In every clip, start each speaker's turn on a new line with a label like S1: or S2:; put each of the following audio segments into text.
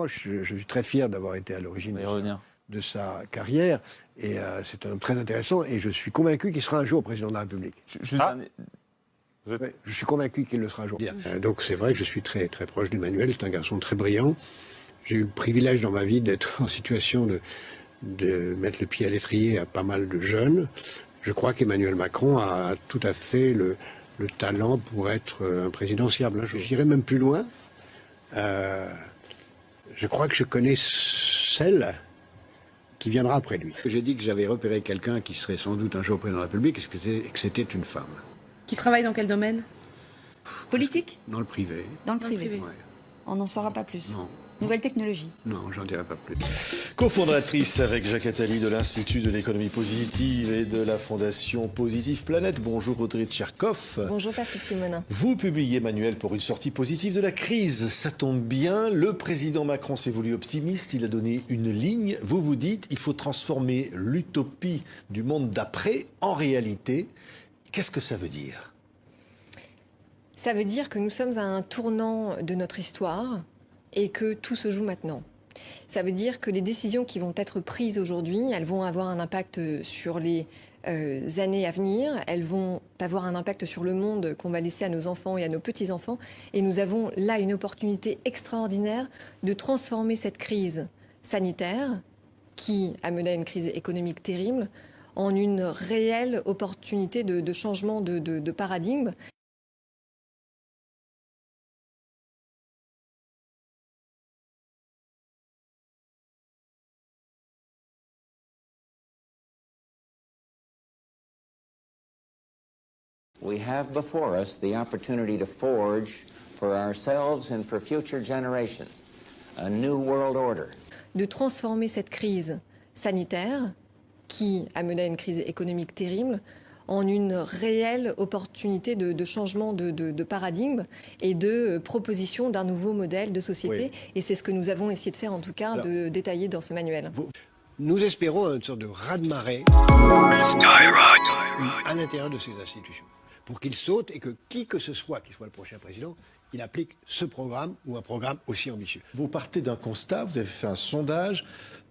S1: proche. Je suis très fier d'avoir été à l'origine de sa carrière. Et c'est un homme très intéressant. Et je suis convaincu qu'il sera un jour président de la République. Je suis convaincu qu'il le sera un jour. Donc c'est vrai que je suis très, très proche d'Emmanuel. C'est un garçon très brillant. J'ai eu le privilège dans ma vie d'être en situation de mettre le pied à l'étrier à pas mal de jeunes. Je crois qu'Emmanuel Macron a tout à fait le talent pour être un président fiable. J'irai même plus loin. Je crois que je connais celle qui viendra après lui. J'ai dit que j'avais repéré quelqu'un qui serait sans doute un jour président de la République et que c'était une femme.
S2: Qui travaille dans quel domaine? Politique?
S1: Dans le privé.
S2: Dans le privé.
S1: Ouais.
S2: On n'en saura pas plus.
S1: Non.
S2: Nouvelle technologie.
S1: Non, j'en dirai pas plus.
S3: Cofondatrice avec Jacques Attali de l'Institut de l'économie positive et de la Fondation Positive Planète. Bonjour Audrey Tcherkov.
S2: Bonjour Patrick Simonin.
S3: Vous publiez Manuel pour une sortie positive de la crise. Ça tombe bien, le président Macron s'est voulu optimiste, il a donné une ligne. Vous vous dites, il faut transformer l'utopie du monde d'après en réalité. Qu'est-ce que ça veut dire?
S2: Ça veut dire que nous sommes à un tournant de notre histoire et que tout se joue maintenant. Ça veut dire que les décisions qui vont être prises aujourd'hui, elles vont avoir un impact sur les années à venir, elles vont avoir un impact sur le monde qu'on va laisser à nos enfants et à nos petits-enfants. Et nous avons là une opportunité extraordinaire de transformer cette crise sanitaire, qui a mené à une crise économique terrible, en une réelle opportunité de changement de paradigme.
S4: We have before us the opportunity to forge for ourselves and for future generations a new world order.
S2: De transformer cette crise sanitaire, qui a mené à une crise économique terrible, en une réelle opportunité de changement de paradigme et de proposition d'un nouveau modèle de société. Oui. Et c'est ce que nous avons essayé de faire, en tout cas, de détailler dans ce manuel.
S1: Nous espérons une sorte de raz-de-marée à l'intérieur de ces institutions, pour qu'il saute et que qui que ce soit qui soit le prochain président, il applique ce programme ou un programme aussi ambitieux.
S3: Vous partez d'un constat, vous avez fait un sondage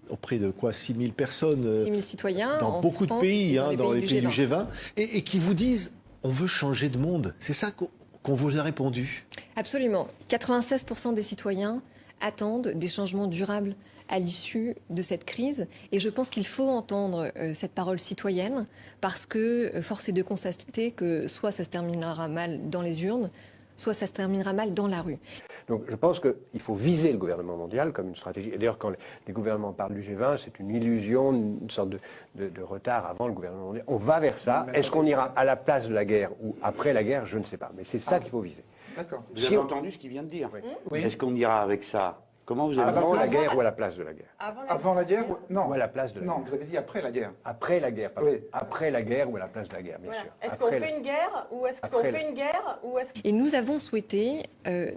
S3: auprès de quoi, 6 000 personnes
S2: 6 000 citoyens
S3: dans beaucoup
S2: France,
S3: de pays,
S2: dans les pays du
S3: G20, et qui vous disent on veut changer de monde. C'est ça qu'on vous a répondu?
S2: Absolument. 96% des citoyens attendent des changements durables à l'issue de cette crise. Et je pense qu'il faut entendre cette parole citoyenne, parce que force est de constater que soit ça se terminera mal dans les urnes, soit ça se terminera mal dans la rue.
S1: Donc je pense qu'il faut viser le gouvernement mondial comme une stratégie. Et d'ailleurs, quand les gouvernements parlent du G20, c'est une illusion, une sorte de retard avant le gouvernement mondial. On va vers ça. Est-ce qu'on ira à la place de la guerre ou après la guerre? Je ne sais pas. Mais c'est ça qu'il faut viser.
S5: D'accord. Vous avez entendu ce qu'il vient de dire. Oui. Est-ce qu'on ira avec ça? Comment vous avez
S1: Avant la guerre ou à la place de la guerre?
S5: Avant la guerre Non.
S1: Ou à la place de la guerre?
S5: Non, vous avez dit après la guerre.
S1: Après la guerre, pardon.
S5: Oui.
S1: Après la guerre ou à la place de la guerre, bien sûr.
S6: Est-ce qu'on fait une guerre ou est-ce qu'on fait une guerre ou est-ce...
S2: Et nous avons souhaité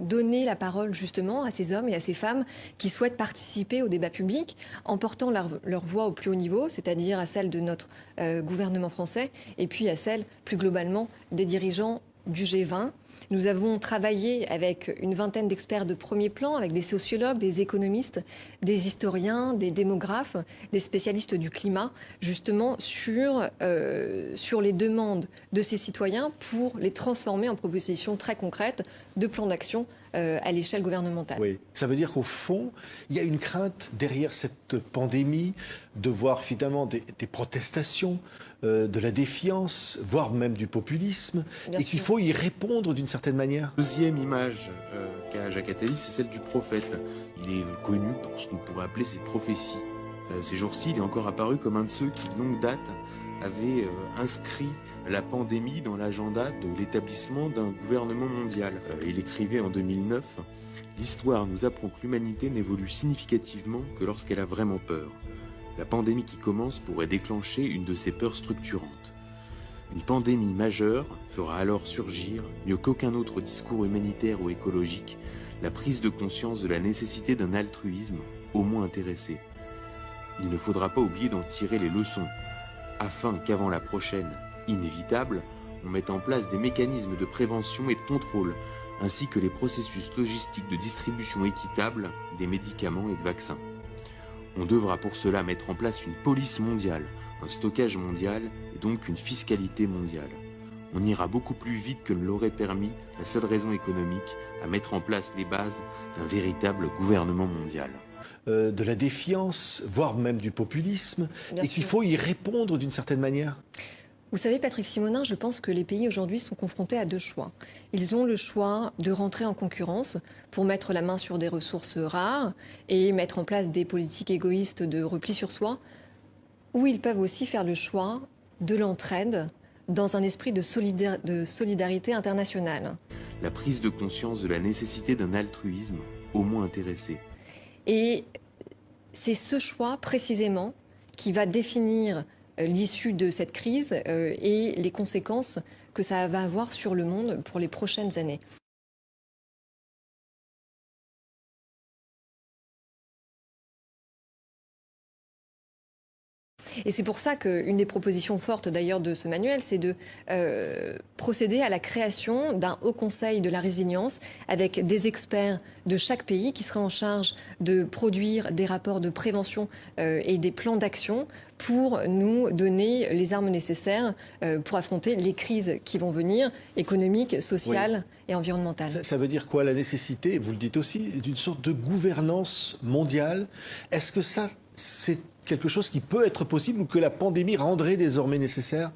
S2: donner la parole justement à ces hommes et à ces femmes qui souhaitent participer au débat public en portant leur voix au plus haut niveau, c'est-à-dire à celle de notre gouvernement français et puis à celle plus globalement des dirigeants du G20. Nous avons travaillé avec une vingtaine d'experts de premier plan, avec des sociologues, des économistes, des historiens, des démographes, des spécialistes du climat, justement sur les demandes de ces citoyens pour les transformer en propositions très concrètes de plans d'action à l'échelle gouvernementale.
S3: Oui, ça veut dire qu'au fond, il y a une crainte derrière cette pandémie de voir finalement des protestations, de la défiance, voire même du populisme, et qu'il faut y répondre d'une certaine manière.
S7: Deuxième image qu'a Jacques Attali, c'est celle du prophète. Il est connu pour ce qu'on pourrait appeler ses prophéties. Ces jours-ci, il est encore apparu comme un de ceux qui, de longue date, avait inscrit la pandémie dans l'agenda de l'établissement d'un gouvernement mondial. Il écrivait en 2009 « L'histoire nous apprend que l'humanité n'évolue significativement que lorsqu'elle a vraiment peur. La pandémie qui commence pourrait déclencher une de ces peurs structurantes. Une pandémie majeure fera alors surgir, mieux qu'aucun autre discours humanitaire ou écologique, la prise de conscience de la nécessité d'un altruisme au moins intéressé. Il ne faudra pas oublier d'en tirer les leçons, afin qu'avant la prochaine, inévitable, on mette en place des mécanismes de prévention et de contrôle ainsi que les processus logistiques de distribution équitable des médicaments et de vaccins. On devra pour cela mettre en place une police mondiale, un stockage mondial et donc une fiscalité mondiale. On ira beaucoup plus vite que ne l'aurait permis la seule raison économique à mettre en place les bases d'un véritable gouvernement mondial.
S3: De la défiance, voire même du populisme,
S2: Bien
S3: et qu'il
S2: sûr.
S3: faut y répondre d'une certaine manière.
S2: Vous savez, Patrick Simonin, je pense que les pays aujourd'hui sont confrontés à deux choix. Ils ont le choix de rentrer en concurrence pour mettre la main sur des ressources rares et mettre en place des politiques égoïstes de repli sur soi, ou ils peuvent aussi faire le choix de l'entraide dans un esprit de solidarité internationale.
S7: La prise de conscience de la nécessité d'un altruisme au moins intéressé.
S2: Et c'est ce choix précisément qui va définir l'issue de cette crise et les conséquences que ça va avoir sur le monde pour les prochaines années. Et c'est pour ça qu'une des propositions fortes d'ailleurs de ce manuel, c'est de procéder à la création d'un haut conseil de la résilience avec des experts de chaque pays qui seraient en charge de produire des rapports de prévention et des plans d'action pour nous donner les armes nécessaires pour affronter les crises qui vont venir, économiques, sociales et environnementales.
S3: Ça veut dire quoi, la nécessité, vous le dites aussi, d'une sorte de gouvernance mondiale? Est-ce que ça, c'est quelque chose qui peut être possible ou que la pandémie rendrait désormais nécessaire?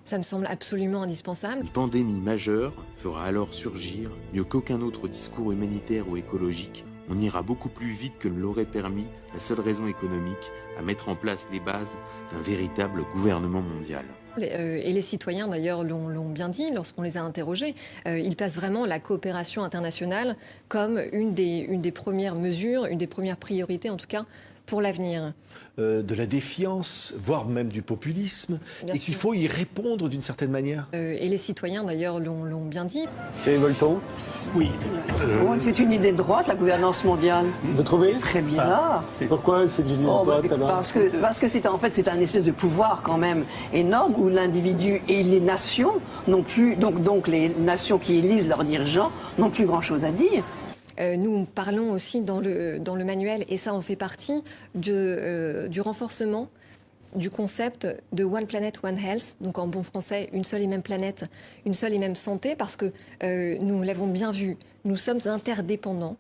S2: Ça me semble absolument indispensable.
S7: Une pandémie majeure fera alors surgir, mieux qu'aucun autre discours humanitaire ou écologique, on ira beaucoup plus vite que ne l'aurait permis la seule raison économique à mettre en place les bases d'un véritable gouvernement mondial.
S2: Et les citoyens d'ailleurs l'ont bien dit lorsqu'on les a interrogés. Ils passent vraiment la coopération internationale comme une des premières mesures, une des premières priorités en tout cas pour l'avenir.
S3: De la défiance, voire même du populisme,
S2: Bien
S3: et qu'il
S2: sûr.
S3: faut y répondre d'une certaine manière.
S2: Et les citoyens d'ailleurs l'ont bien dit.
S1: Thierry Volton? Oui.
S8: C'est une idée de droite, la gouvernance mondiale.
S1: Vous trouvez?
S8: Très bizarre.
S1: Pourquoi c'est d'une
S8: Parce que c'est en fait c'est un espèce de pouvoir quand même énorme où l'individu et les nations n'ont plus donc les nations qui élisent leurs dirigeants n'ont plus grand chose à dire.
S2: Nous parlons aussi dans le manuel, et ça en fait partie, du renforcement du concept de One Planet, One Health, donc en bon français, une seule et même planète, une seule et même santé, parce que nous l'avons bien vu, nous sommes interdépendants.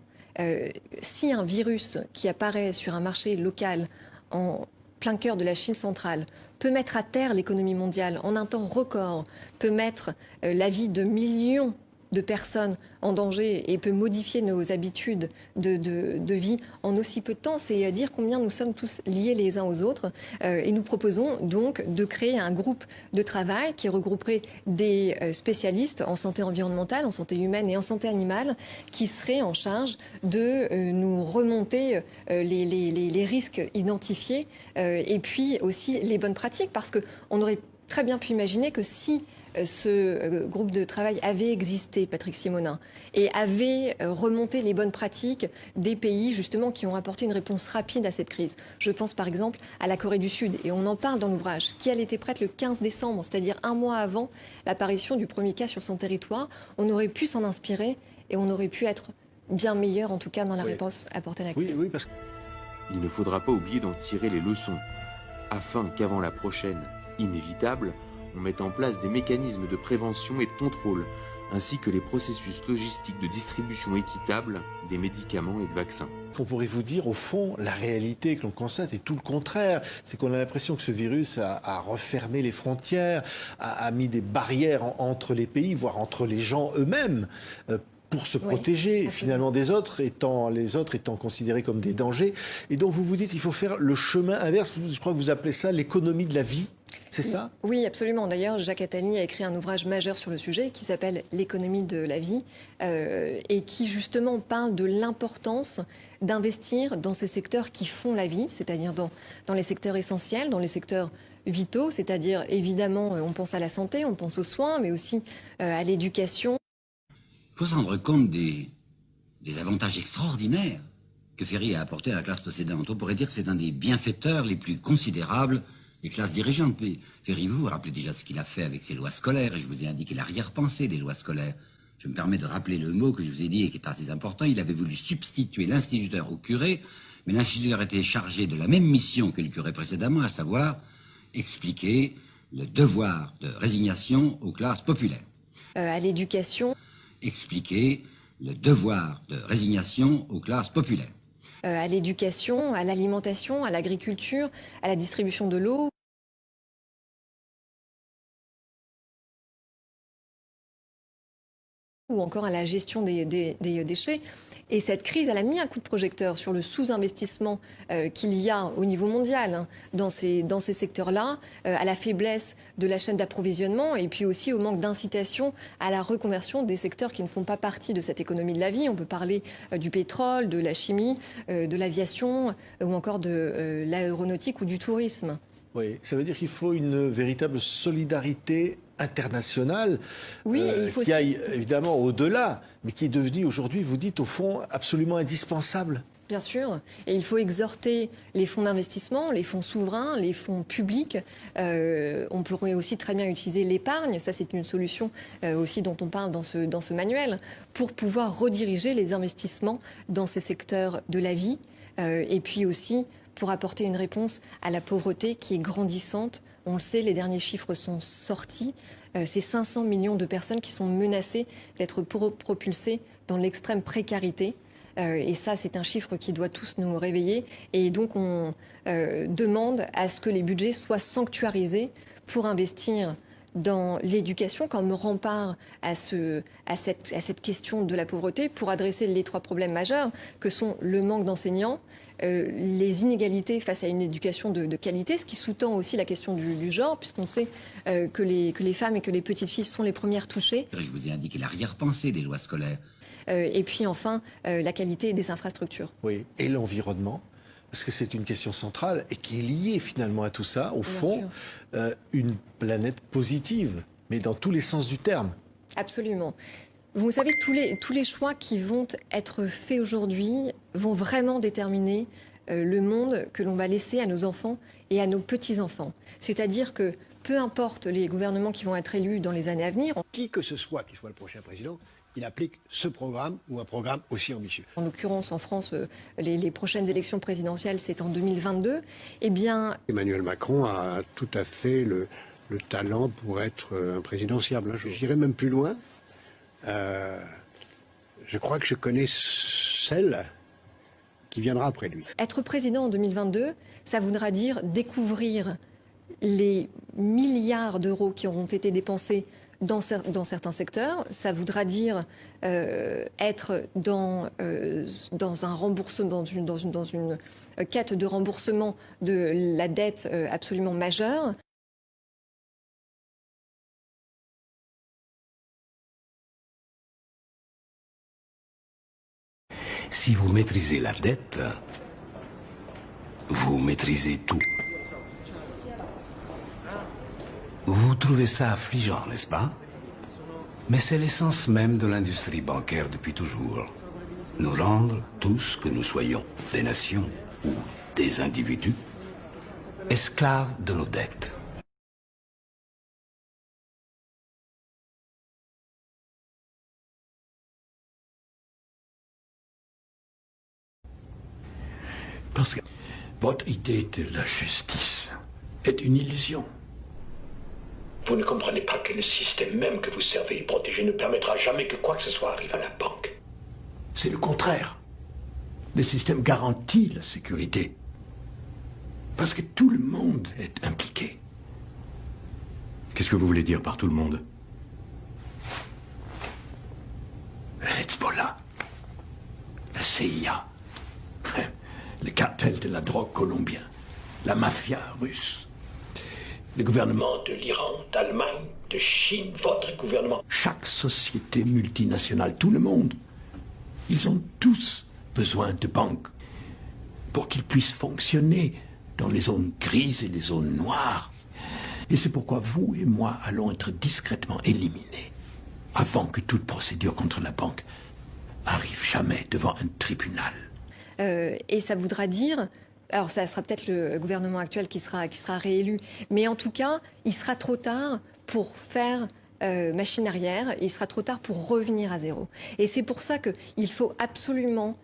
S2: Si un virus qui apparaît sur un marché local en plein cœur de la Chine centrale peut mettre à terre l'économie mondiale en un temps record, peut mettre la vie de millions de personnes en danger et peut modifier nos habitudes de vie en aussi peu de temps, c'est dire combien nous sommes tous liés les uns aux autres. Et nous proposons donc de créer un groupe de travail qui regrouperait des spécialistes en santé environnementale, en santé humaine et en santé animale, qui seraient en charge de nous remonter les risques identifiés et puis aussi les bonnes pratiques, parce qu'on aurait très bien pu imaginer que si ce groupe de travail avait existé, Patrick Simonin, et avait remonté les bonnes pratiques des pays justement qui ont apporté une réponse rapide à cette crise. Je pense par exemple à la Corée du Sud, et on en parle dans l'ouvrage, qui elle était prête le 15 décembre, c'est-à-dire un mois avant l'apparition du premier cas sur son territoire. On aurait pu s'en inspirer et on aurait pu être bien meilleur en tout cas dans la réponse apportée à la crise.
S3: Oui, parce que...
S7: Il ne faudra pas oublier d'en tirer les leçons, afin qu'avant la prochaine, inévitable, on mette en place des mécanismes de prévention et de contrôle, ainsi que les processus logistiques de distribution équitable des médicaments et de vaccins.
S3: Qu'on pourrait vous dire, au fond, la réalité que l'on constate est tout le contraire. C'est qu'on a l'impression que ce virus a refermé les frontières, a mis des barrières entre les pays, voire entre les gens eux-mêmes, pour se protéger finalement des autres, les autres étant considérés comme des dangers. Et donc vous vous dites qu'il faut faire le chemin inverse. Je crois que vous appelez ça l'économie de la vie. C'est ça?
S2: Oui, absolument. D'ailleurs, Jacques Attali a écrit un ouvrage majeur sur le sujet qui s'appelle L'économie de la vie et qui justement parle de l'importance d'investir dans ces secteurs qui font la vie, c'est-à-dire dans les secteurs essentiels, dans les secteurs vitaux, c'est-à-dire évidemment on pense à la santé, on pense aux soins, mais aussi à l'éducation.
S9: Il faut se rendre compte des avantages extraordinaires que Ferry a apportés à la classe précédente. On pourrait dire que c'est un des bienfaiteurs les plus considérables des classes dirigeantes. Mais Ferry, vous vous rappelez déjà ce qu'il a fait avec ses lois scolaires, et je vous ai indiqué l'arrière-pensée des lois scolaires. Je me permets de rappeler le mot que je vous ai dit et qui est assez important. Il avait voulu substituer l'instituteur au curé, mais l'instituteur était chargé de la même mission que le curé précédemment, à savoir expliquer le devoir de résignation aux classes populaires.
S2: À l'éducation.
S9: Expliquer le devoir de résignation aux classes populaires.
S2: À l'éducation, à l'alimentation, à l'agriculture, à la distribution de l'eau. Ou encore à la gestion des déchets. Et cette crise, elle a mis un coup de projecteur sur le sous-investissement qu'il y a au niveau mondial hein, dans ces secteurs-là, à la faiblesse de la chaîne d'approvisionnement et puis aussi au manque d'incitation à la reconversion des secteurs qui ne font pas partie de cette économie de la vie. On peut parler du pétrole, de la chimie, de l'aviation ou encore de l'aéronautique ou du tourisme.
S3: Oui, ça veut dire qu'il faut une véritable solidarité internationale
S2: oui, il faut
S3: qui aille évidemment au-delà, mais qui est devenue aujourd'hui, vous dites, au fond, absolument indispensable.
S2: Bien sûr. Et il faut exhorter les fonds d'investissement, les fonds souverains, les fonds publics. On pourrait aussi très bien utiliser l'épargne. Ça, c'est une solution aussi dont on parle dans ce manuel, pour pouvoir rediriger les investissements dans ces secteurs de la vie. Et puis aussi pour apporter une réponse à la pauvreté qui est grandissante. On le sait, les derniers chiffres sont sortis. C'est 500 millions de personnes qui sont menacées d'être propulsées dans l'extrême précarité. Et ça, c'est un chiffre qui doit tous nous réveiller. Et donc, on demande à ce que les budgets soient sanctuarisés pour investir dans l'éducation comme rempart à cette question de la pauvreté, pour adresser les 3 problèmes majeurs que sont le manque d'enseignants, les inégalités face à une éducation de qualité, ce qui sous-tend aussi la question du genre, puisqu'on sait que les femmes et que les petites filles sont les premières touchées.
S9: Je vous ai indiqué l'arrière-pensée des lois scolaires.
S2: Et puis enfin, la qualité des infrastructures.
S3: Oui, et l'environnement, parce que c'est une question centrale et qui est liée finalement à tout ça, au fond, une planète positive, mais dans tous les sens du terme.
S2: Absolument. Vous savez, tous les choix qui vont être faits aujourd'hui vont vraiment déterminer le monde que l'on va laisser à nos enfants et à nos petits-enfants. C'est-à-dire que peu importe les gouvernements qui vont être élus dans les années à venir.
S1: Qui que ce soit qui soit le prochain président, il applique ce programme ou un programme aussi ambitieux.
S2: En l'occurrence, en France, les prochaines élections présidentielles, c'est en 2022. Eh bien,
S1: Emmanuel Macron a tout à fait le talent pour être un présidentiable. J'irai même plus loin. Je crois que je connais celle qui viendra après lui.
S2: Être président en 2022, ça voudra dire découvrir les milliards d'euros qui auront été dépensés dans certains secteurs. Ça voudra dire être dans un remboursement, dans une quête de remboursement de la dette absolument majeure.
S10: Si vous maîtrisez la dette, vous maîtrisez tout. Vous trouvez ça affligeant, n'est-ce pas? Mais c'est l'essence même de l'industrie bancaire depuis toujours. Nous rendre tous, que nous soyons des nations ou des individus, esclaves de nos dettes. Parce que votre idée de la justice est une illusion. Vous ne comprenez pas que le système même que vous servez et protégez ne permettra jamais que quoi que ce soit arrive à la banque. C'est le contraire. Le système garantit la sécurité. Parce que tout le monde est impliqué. Qu'est-ce que vous voulez dire par tout le monde? Hezbollah, la CIA, le cartel de la drogue colombien, la mafia russe, le gouvernement de l'Iran, d'Allemagne, de Chine, votre gouvernement. Chaque société multinationale, tout le monde, ils ont tous besoin de banques pour qu'ils puissent fonctionner dans les zones grises et les zones noires. Et c'est pourquoi vous et moi allons être discrètement éliminés avant que toute procédure contre la banque arrive jamais devant un tribunal.
S2: Et ça voudra dire... Alors, ça sera peut-être le gouvernement actuel qui sera réélu. Mais en tout cas, il sera trop tard pour faire machine arrière, et il sera trop tard pour revenir à zéro. Et c'est pour ça qu'il faut absolument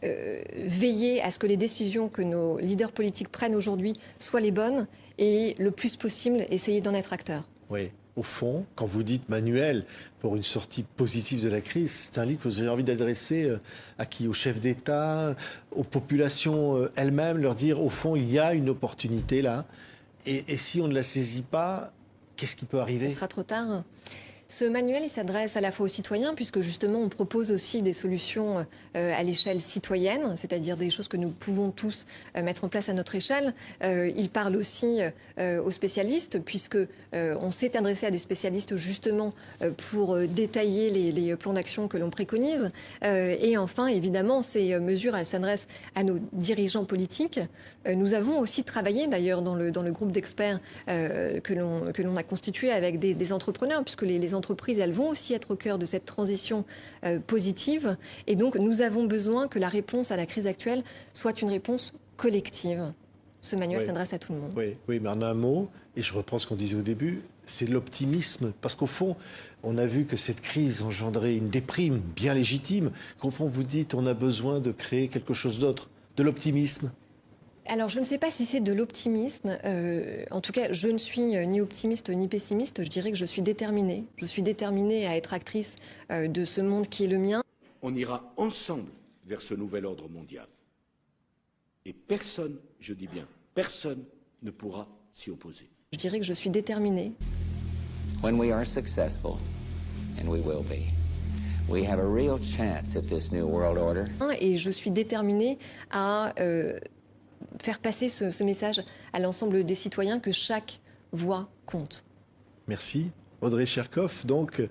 S2: veiller à ce que les décisions que nos leaders politiques prennent aujourd'hui soient les bonnes et le plus possible essayer d'en être acteurs.
S3: Oui. Au fond, quand vous dites manuel pour une sortie positive de la crise, c'est un livre que vous avez envie d'adresser à qui? Aux chefs d'État, aux populations elles-mêmes, leur dire au fond il y a une opportunité là, et si on ne la saisit pas, qu'est-ce qui peut arriver?
S2: Ce sera trop tard. Ce manuel, il s'adresse à la fois aux citoyens, puisque justement on propose aussi des solutions à l'échelle citoyenne, c'est-à-dire des choses que nous pouvons tous mettre en place à notre échelle. Il parle aussi aux spécialistes, puisque on s'est adressé à des spécialistes justement pour détailler les plans d'action que l'on préconise. Et enfin, évidemment, ces mesures, elles s'adressent à nos dirigeants politiques. Nous avons aussi travaillé d'ailleurs dans le groupe d'experts que l'on a constitué avec des entrepreneurs, puisque les entreprises, elles vont aussi être au cœur de cette transition positive. Et donc, nous avons besoin que la réponse à la crise actuelle soit une réponse collective. Ce manuel s'adresse à tout le monde.
S3: Oui, mais en un mot, et je reprends ce qu'on disait au début, c'est l'optimisme. Parce qu'au fond, on a vu que cette crise engendrait une déprime bien légitime. Qu'au fond, vous dites, on a besoin de créer quelque chose d'autre, de l'optimisme.
S2: Alors, je ne sais pas si c'est de l'optimisme. En tout cas, je ne suis ni optimiste ni pessimiste. Je dirais que je suis déterminée. Je suis déterminée à être actrice de ce monde qui est le mien.
S10: On ira ensemble vers ce nouvel ordre mondial. Et personne, je dis bien, personne ne pourra s'y opposer.
S2: Je dirais que je suis déterminée.
S4: When we are successful, and we will be, we have a real chance at this new world order.
S2: Et je suis déterminée à faire passer ce message à l'ensemble des citoyens que chaque voix compte.
S3: Merci. Audrey Cherkov, donc,